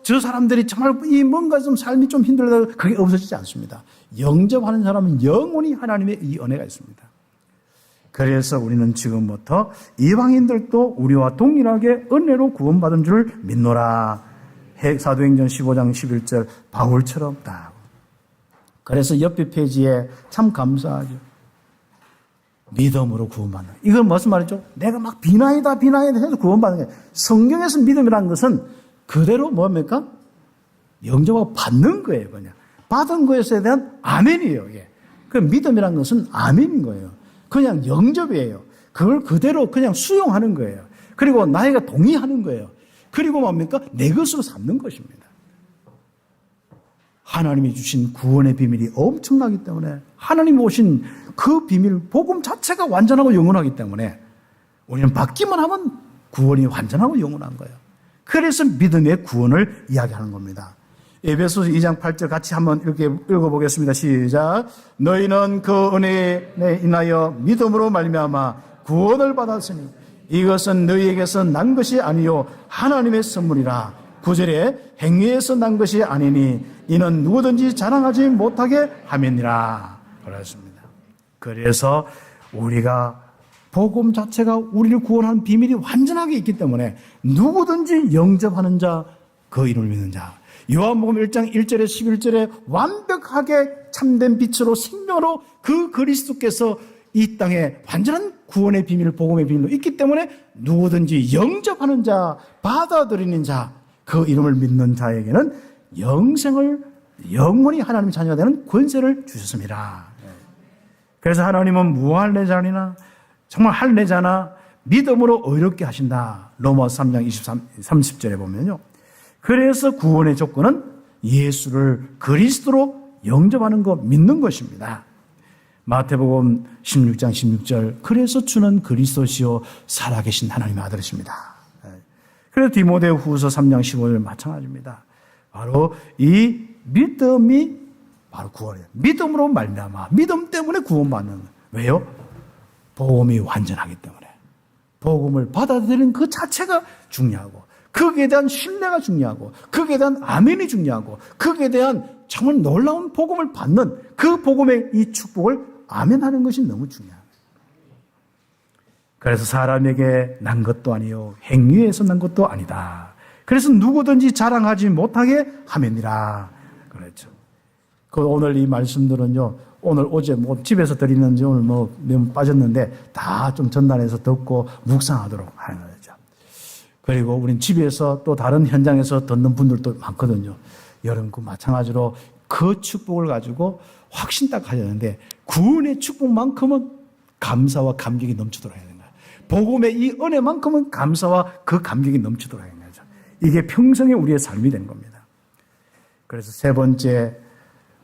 Speaker 2: 저 사람들이 정말 이 뭔가 좀 삶이 좀 힘들다고 그게 없어지지 않습니다. 영접하는 사람은 영원히 하나님의 이 은혜가 있습니다. 그래서 우리는 지금부터 이방인들도 우리와 동일하게 은혜로 구원받은 줄 믿노라. 사도행전 15장 11절 바울처럼 딱. 그래서 옆에 페이지에 참 감사하죠. 믿음으로 구원받는. 이건 무슨 말이죠? 내가 막 비나이다 해서 구원받는 게 성경에서 믿음이라는 것은 그대로 뭡니까? 영접하고 받는 거예요. 그냥 받은 것에 대한 아멘이에요. 이게. 그 믿음이란 것은 아멘인 거예요. 그냥 영접이에요. 그걸 그대로 그냥 수용하는 거예요. 그리고 나이가 동의하는 거예요. 그리고 뭡니까? 내 것으로 삼는 것입니다. 하나님이 주신 구원의 비밀이 엄청나기 때문에 하나님이 오신 그 비밀, 복음 자체가 완전하고 영원하기 때문에 우리는 받기만 하면 구원이 완전하고 영원한 거예요. 그래서 믿음의 구원을 이야기하는 겁니다. 에베소서 2장 8절 같이 한번 이렇게 읽어보겠습니다. 시작. 너희는 그 은혜에 인하여 믿음으로 말미암아 구원을 받았으니 이것은 너희에게서 난 것이 아니요 하나님의 선물이라. 9절에 행위에서 난 것이 아니니 이는 누구든지 자랑하지 못하게 함이니라. 그렇습니다. 그래서 우리가 복음 자체가 우리를 구원하는 비밀이 완전하게 있기 때문에 누구든지 영접하는 자, 그 이름을 믿는 자. 요한복음 1장 1절에 11절에 완벽하게 참된 빛으로 생명으로 그 그리스도께서 이 땅에 완전한 구원의 비밀, 복음의 비밀로 있기 때문에 누구든지 영접하는 자, 받아들이는 자, 그 이름을 믿는 자에게는 영생을 영원히 하나님의 자녀가 되는 권세를 주셨습니다. 그래서 하나님은 무할례자니나 정말 할례자나 믿음으로 의롭게 하신다. 로마서 3장 30절에 보면요. 그래서 구원의 조건은 예수를 그리스도로 영접하는 것, 믿는 것입니다. 마태복음 16장 16절 그래서 주는 그리스도시요 살아계신 하나님의 아들이십니다. 그래서 디모데 후서 3장 15절 마찬가지입니다. 바로 이 믿음이 바로 구원이에요. 믿음으로 말미암아 믿음 때문에 구원받는 거예요. 왜요? 복음이 완전하기 때문에. 복음을 받아들이는 그 자체가 중요하고 거기에 대한 신뢰가 중요하고 거기에 대한 아멘이 중요하고 거기에 대한 정말 놀라운 복음을 받는 그 복음의 이 축복을 아멘하는 것이 너무 중요합니다. 그래서 사람에게 난 것도 아니요 행위에서 난 것도 아니다. 그래서 누구든지 자랑하지 못하게 하면이라. 그렇죠. 그 오늘 이 말씀들은요. 오늘 어제 집에서 드리는지 오늘 몇 빠졌는데 다 좀 전달해서 듣고 묵상하도록 하는 거죠. 그리고 우린 집에서 또 다른 현장에서 듣는 분들도 많거든요. 여러분과 마찬가지로 그 축복을 가지고 확신 딱 하셔야 되는데 구원의 축복만큼은 감사와 감격이 넘치도록 해야 되는 거예요. 복음의 이 은혜만큼은 감사와 그 감격이 넘치도록 해야 되는 거죠. 이게 평생의 우리의 삶이 되는 겁니다. 그래서 세 번째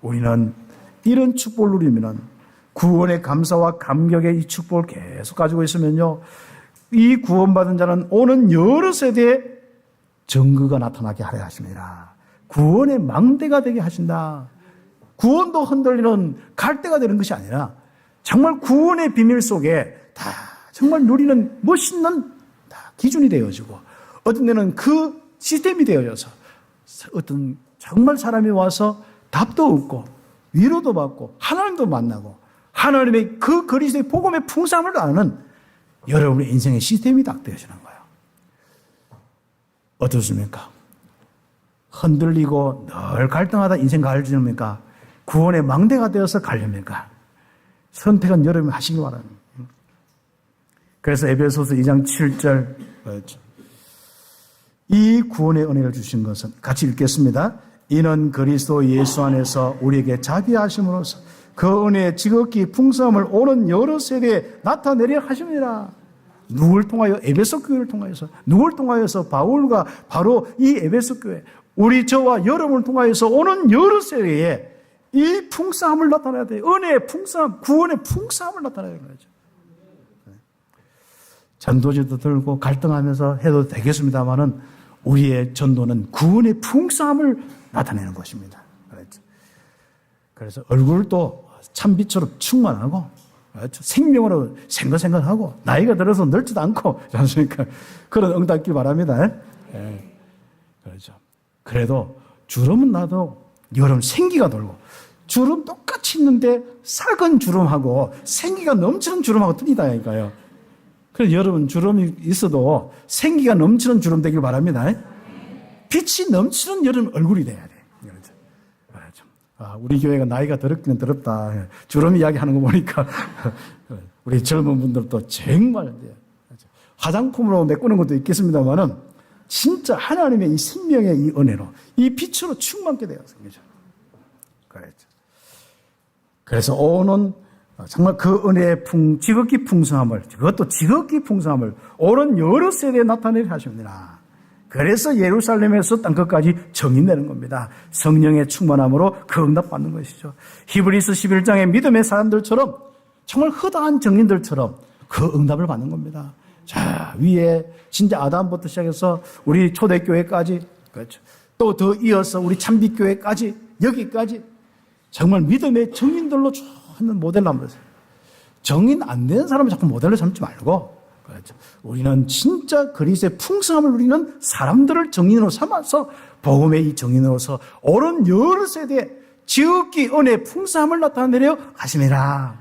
Speaker 2: 우리는 이런 축복을 누리면은 구원의 감사와 감격의 이 축복을 계속 가지고 있으면요. 이 구원받은 자는 오는 여러 세대에 정거가 나타나게 하려 하십니다. 구원의 망대가 되게 하신다. 구원도 흔들리는 갈대가 되는 것이 아니라 정말 구원의 비밀 속에 다 정말 누리는 멋있는 다 기준이 되어지고 어떤 데는 그 시스템이 되어져서 어떤 정말 사람이 와서 답도 얻고 위로도 받고 하나님도 만나고 하나님의 그 그리스도의 복음의 풍성함을 아는 여러분의 인생의 시스템이 딱 되어지는 거예요. 어떻습니까? 흔들리고 늘 갈등하다 인생 갈등입니까? 구원의 망대가 되어서 갈립니까? 선택은 여러분이 하시기 바랍니다. 그래서 에베소서 2장 7절 이 구원의 은혜를 주신 것은 같이 읽겠습니다. 이는 그리스도 예수 안에서 우리에게 자비하심으로써 그 은혜의 지극히 풍성함을 오는 여러 세대에 나타내려 하십니다. 누굴 통하여? 에베소 교회를 통하여서. 누굴 통하여서? 바울과 바로 이 에베소 교회, 우리 저와 여러분을 통하여서 오는 여러 세대에 이 풍성함을 나타내야 돼요. 은혜의 풍성함, 구원의 풍성함을 나타내야 되는 거죠. 전도지도 들고 갈등하면서 해도 되겠습니다만은 우리의 전도는 구원의 풍성함을 나타내는 것입니다. 그렇죠? 그래서 얼굴도 참빛처럼 충만하고, 그렇죠? 생명으로 생각하고, 나이가 들어서 늙지도 않고, 않습니까? 그런 응답길 바랍니다. 네. 그렇죠. 그래도 주름은 나도 여름 생기가 돌고, 주름 똑같이 있는데 삭은 주름하고 생기가 넘치는 주름하고 틀리다니까요. 그래서 여러분 주름이 있어도 생기가 넘치는 주름 되길 바랍니다. 빛이 넘치는 여러분 얼굴이 돼야 돼. 그렇죠. 우리 교회가 나이가 더럽기는 더럽다. 주름 이야기하는 거 보니까 우리 젊은 분들도 정말 화장품으로 메꾸는 것도 있겠습니다만은 진짜 하나님의 이 생명의 이 은혜로 이 빛으로 충만케 되었어요. 그렇죠. 그래서 오는 정말 그 은혜의 지극히 풍성함을, 그것도 지극히 풍성함을 오는 여러 세대에 나타내게 하십니다. 그래서 예루살렘에서 땅끝까지 정의내는 겁니다. 성령의 충만함으로 그 응답받는 것이죠. 히브리서 11장의 믿음의 사람들처럼 정말 허다한 정인들처럼 그 응답을 받는 겁니다. 자, 위에 진짜 아담부터 시작해서 우리 초대교회까지, 그렇죠. 또 더 이어서 우리 참빛교회까지, 여기까지 정말 믿음의 정인들로 하는 모델로 한번 보세요. 정인 안 되는 사람을 자꾸 모델로 삼지 말고, 그렇죠. 우리는 진짜 그리스도의 풍성함을 누리는 사람들을 정인으로 삼아서 복음의 이 정인으로서 오는 여러 세대에 지극히 은혜의 풍성함을 나타내려 하심이라.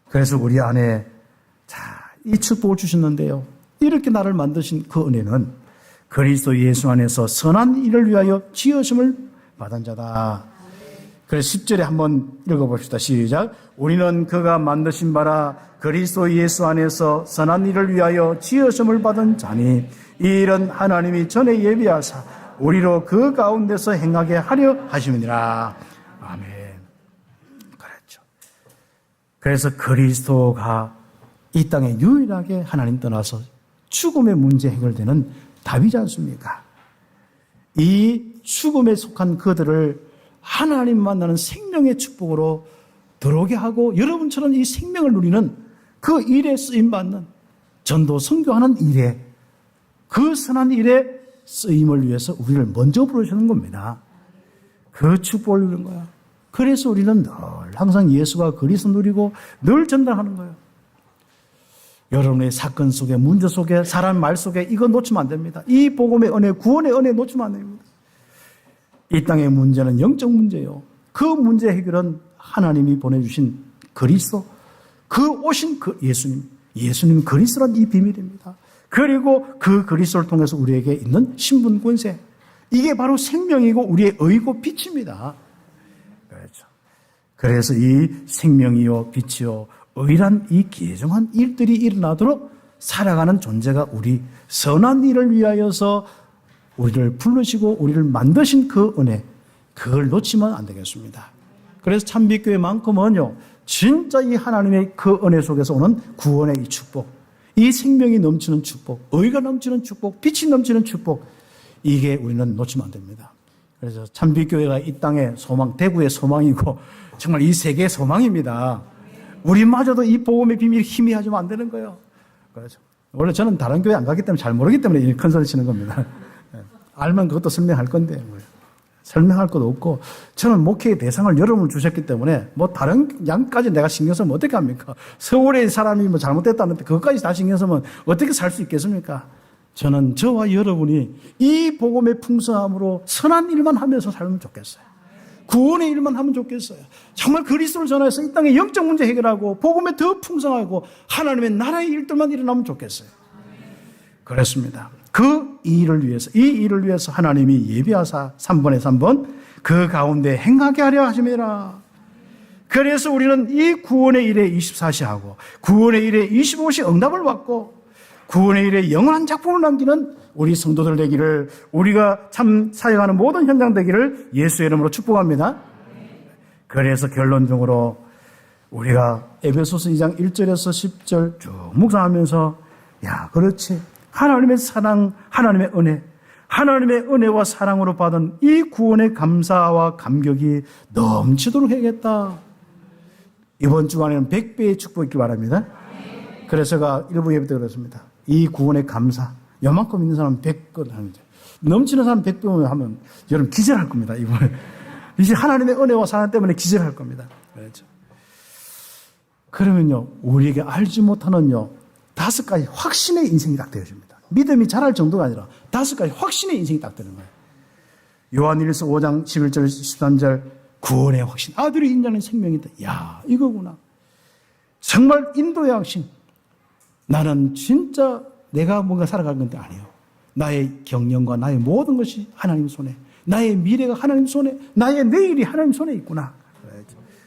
Speaker 2: 그래서 우리 안에 이 축복을 주셨는데요. 이렇게 나를 만드신 그 은혜는 그리스도 예수 안에서 선한 일을 위하여 지으심을 받은 자다. 그래서 10절에 한번 읽어봅시다. 시작. 우리는 그가 만드신 바라 그리스도 예수 안에서 선한 일을 위하여 지으심을 받은 자니 이 일은 하나님이 전에 예비하사 우리로 그 가운데서 행하게 하려 하심이니라. 아멘. 그렇죠. 그래서 그리스도가 이 땅에 유일하게 하나님 떠나서 죽음의 문제 해결되는 답이지 않습니까? 이 죽음에 속한 그들을 하나님 만나는 생명의 축복으로 들어오게 하고 여러분처럼 이 생명을 누리는 그 일에 쓰임받는 전도 선교하는 일에 그 선한 일에 쓰임을 위해서 우리를 먼저 부르시는 겁니다. 그 축복을 누리는 거야. 그래서 우리는 늘 항상 예수가 그리스도 누리고 늘 전달하는 거예요. 여러분의 사건 속에, 문제 속에, 사람 말 속에 이거 놓치면 안 됩니다. 이 복음의 은혜, 구원의 은혜 놓치면 안 됩니다. 이 땅의 문제는 영적 문제예요. 그 문제 해결은 하나님이 보내주신 그리스도, 그 오신 그 예수님 그리스도란 이 비밀입니다. 그리고 그 그리스도를 통해서 우리에게 있는 신분 권세, 이게 바로 생명이고 우리의 의고 빛입니다. 그렇죠. 그래서 이 생명이요 빛이요 의란 이 귀중한 일들이 일어나도록 살아가는 존재가 우리 선한 일을 위하여서 우리를 부르시고 우리를 만드신 그 은혜, 그걸 놓치면 안 되겠습니다. 그래서 참빛교회만큼은요, 진짜 이 하나님의 그 은혜 속에서 오는 구원의 이 축복, 이 생명이 넘치는 축복, 의가 넘치는 축복, 빛이 넘치는 축복, 이게 우리는 놓치면 안 됩니다. 그래서 참빛교회가 이 땅의 소망, 대구의 소망이고 정말 이 세계의 소망입니다. 우리마저도 이 복음의 비밀 희미하지면 안 되는 거예요. 그렇죠. 원래 저는 다른 교회 안 가기 때문에 잘 모르기 때문에 이 컨설팅 치는 겁니다. 알면 그것도 설명할 건데 설명할 것도 없고 저는 목회의 대상을 여러분을 주셨기 때문에 뭐 다른 양까지 내가 신경 쓰면 어떻게 합니까? 서울의 사람이 뭐 잘못됐다는데 그것까지 다 신경 쓰면 어떻게 살 수 있겠습니까? 저는 저와 여러분이 이 복음의 풍성함으로 선한 일만 하면서 살면 좋겠어요. 구원의 일만 하면 좋겠어요. 정말 그리스도를 전해서 이 땅의 영적 문제 해결하고 복음에 더 풍성하고 하나님의 나라의 일들만 일어나면 좋겠어요. 그렇습니다. 그 일을 위해서, 이 일을 위해서 하나님이 예비하사 3번에 3번 그 가운데 행하게 하려 하심이라. 그래서 우리는 이 구원의 일에 24시 하고 구원의 일에 25시 응답을 받고 구원의 일에 영원한 작품을 남기는 우리 성도들 되기를, 우리가 참 사역하는 모든 현장 되기를 예수의 이름으로 축복합니다. 그래서 결론적으로 우리가 에베소서 2장 1절에서 10절 쭉 묵상하면서 야, 그렇지. 하나님의 사랑, 하나님의 은혜, 하나님의 은혜와 사랑으로 받은 이 구원의 감사와 감격이 넘치도록 해야겠다. 이번 주간에는 100배의 축복이 있길 바랍니다. 그래서 제가 일부 예배 때 그랬습니다. 이 구원의 감사, 요만큼 있는 사람은 100건 하는데 넘치는 사람 100번 하면 여러분 기절할 겁니다. 이번에 이제 하나님의 은혜와 사랑 때문에 기절할 겁니다. 그렇죠. 그러면요, 우리에게 알지 못하는요 5가지 확신의 인생이 딱 되어집니다. 믿음이 자랄 정도가 아니라 5가지 확신의 인생이 딱 되는 거예요. 요한일서 5장 11절 13절 구원의 확신, 아들이 인자는 생명이다. 야, 이거구나. 정말 인도의 확신. 나는 진짜 내가 뭔가 살아갈 건데 아니에요. 나의 경영과 나의 모든 것이 하나님 손에, 나의 미래가 하나님 손에, 나의 내일이 하나님 손에 있구나.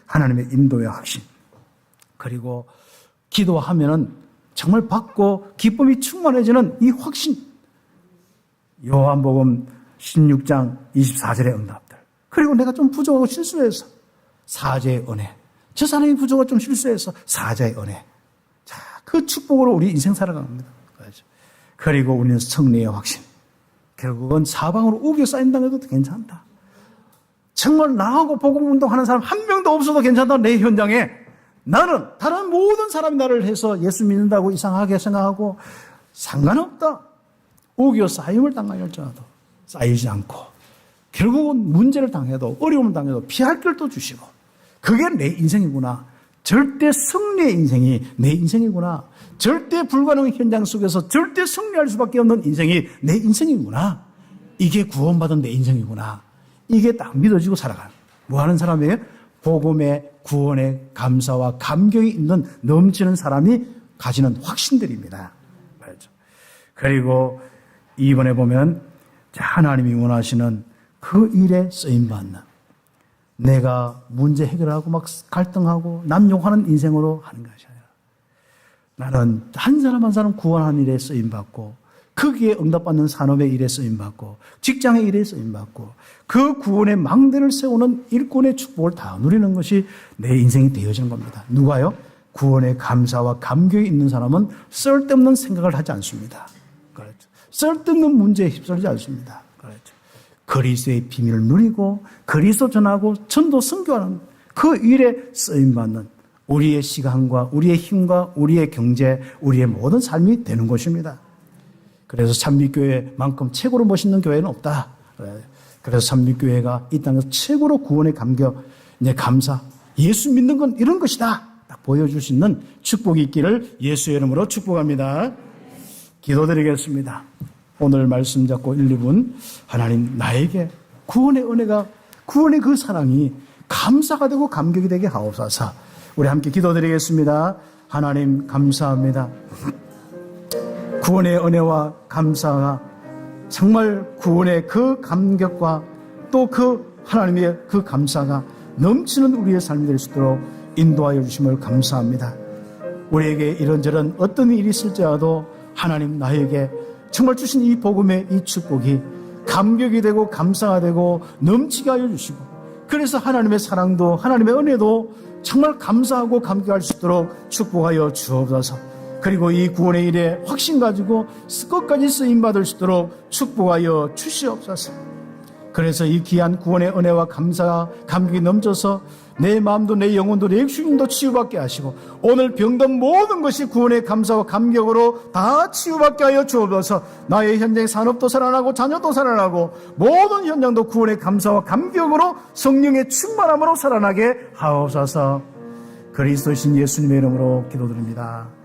Speaker 2: 하나님의 인도의 확신. 그리고 기도하면은 정말 받고 기쁨이 충만해지는 이 확신. 요한복음 16장 24절의 응답들. 그리고 내가 좀 부족하고 실수해서 사죄의 은혜. 저 사람이 부족하고 좀 실수해서 사죄의 은혜. 자, 그 축복으로 우리 인생 살아갑니다. 그리고 우리는 승리의 확신. 결국은 사방으로 우겨 쌓인다는 것도 괜찮다. 정말 나하고 복음 운동하는 사람 한 명도 없어도 괜찮다. 내 현장에 나는 다른 모든 사람이 나를 해서 예수 믿는다고 이상하게 생각하고 상관없다. 우겨 쌓임을 당할지라도 쌓이지 않고 결국은 문제를 당해도 어려움을 당해도 피할 길도 주시고 그게 내 인생이구나. 절대 승리의 인생이 내 인생이구나. 절대 불가능한 현장 속에서 절대 승리할 수밖에 없는 인생이 내 인생이구나. 이게 구원받은 내 인생이구나. 이게 딱 믿어지고 살아가는 뭐 하는 사람이에요? 복음의 구원의 감사와 감격이 있는 넘치는 사람이 가지는 확신들입니다. 맞죠? 그리고 이번에 보면 하나님이 원하시는 그 일에 쓰임받는 내가 문제 해결하고 막 갈등하고 남욕하는 인생으로 하는 것이 아니라 나는 한 사람 한 사람 구원하는 일에 쓰임받고 거기에 응답받는 산업의 일에 쓰임받고 직장의 일에 쓰임받고 그 구원의 망대를 세우는 일꾼의 축복을 다 누리는 것이 내 인생이 되어지는 겁니다. 누가요? 구원의 감사와 감격이 있는 사람은 쓸데없는 생각을 하지 않습니다. 그렇죠. 쓸데없는 문제에 휩쓸리지 않습니다. 그렇죠. 그리스도의 비밀을 누리고 그리스도 전하고 전도 선교하는 그 일에 쓰임받는 우리의 시간과 우리의 힘과 우리의 경제, 우리의 모든 삶이 되는 것입니다. 그래서 찬미교회만큼 최고로 멋있는 교회는 없다. 그래서 찬미교회가 이 땅에서 최고로 구원의 감격, 감사, 예수 믿는 건 이런 것이다. 딱 보여줄 수 있는 축복이 있기를 예수의 이름으로 축복합니다. 기도드리겠습니다. 오늘 말씀 잡고 1, 2분 하나님 나에게 구원의 은혜가 구원의 그 사랑이 감사가 되고 감격이 되게 하옵소서. 우리 함께 기도드리겠습니다. 하나님 감사합니다. 구원의 은혜와 감사가 정말 구원의 그 감격과 또 그 하나님의 그 감사가 넘치는 우리의 삶이 될 수 있도록 인도하여 주심을 감사합니다. 우리에게 이런저런 어떤 일이 있을지라도 하나님 나에게 정말 주신 이 복음의 이 축복이 감격이 되고 감사가 되고 넘치게 하여 주시고 그래서 하나님의 사랑도 하나님의 은혜도 정말 감사하고 감격할 수 있도록 축복하여 주옵소서. 그리고 이 구원의 일에 확신 가지고 끝까지 쓰임받을 수 있도록 축복하여 주시옵소서. 그래서 이 귀한 구원의 은혜와 감사가 감격이 넘쳐서 내 마음도 내 영혼도 내 육신도 치유받게 하시고 오늘 병든 모든 것이 구원의 감사와 감격으로 다 치유받게 하여 주옵소서. 나의 현장의 산업도 살아나고 자녀도 살아나고 모든 현장도 구원의 감사와 감격으로 성령의 충만함으로 살아나게 하옵소서. 그리스도신 예수님의 이름으로 기도드립니다.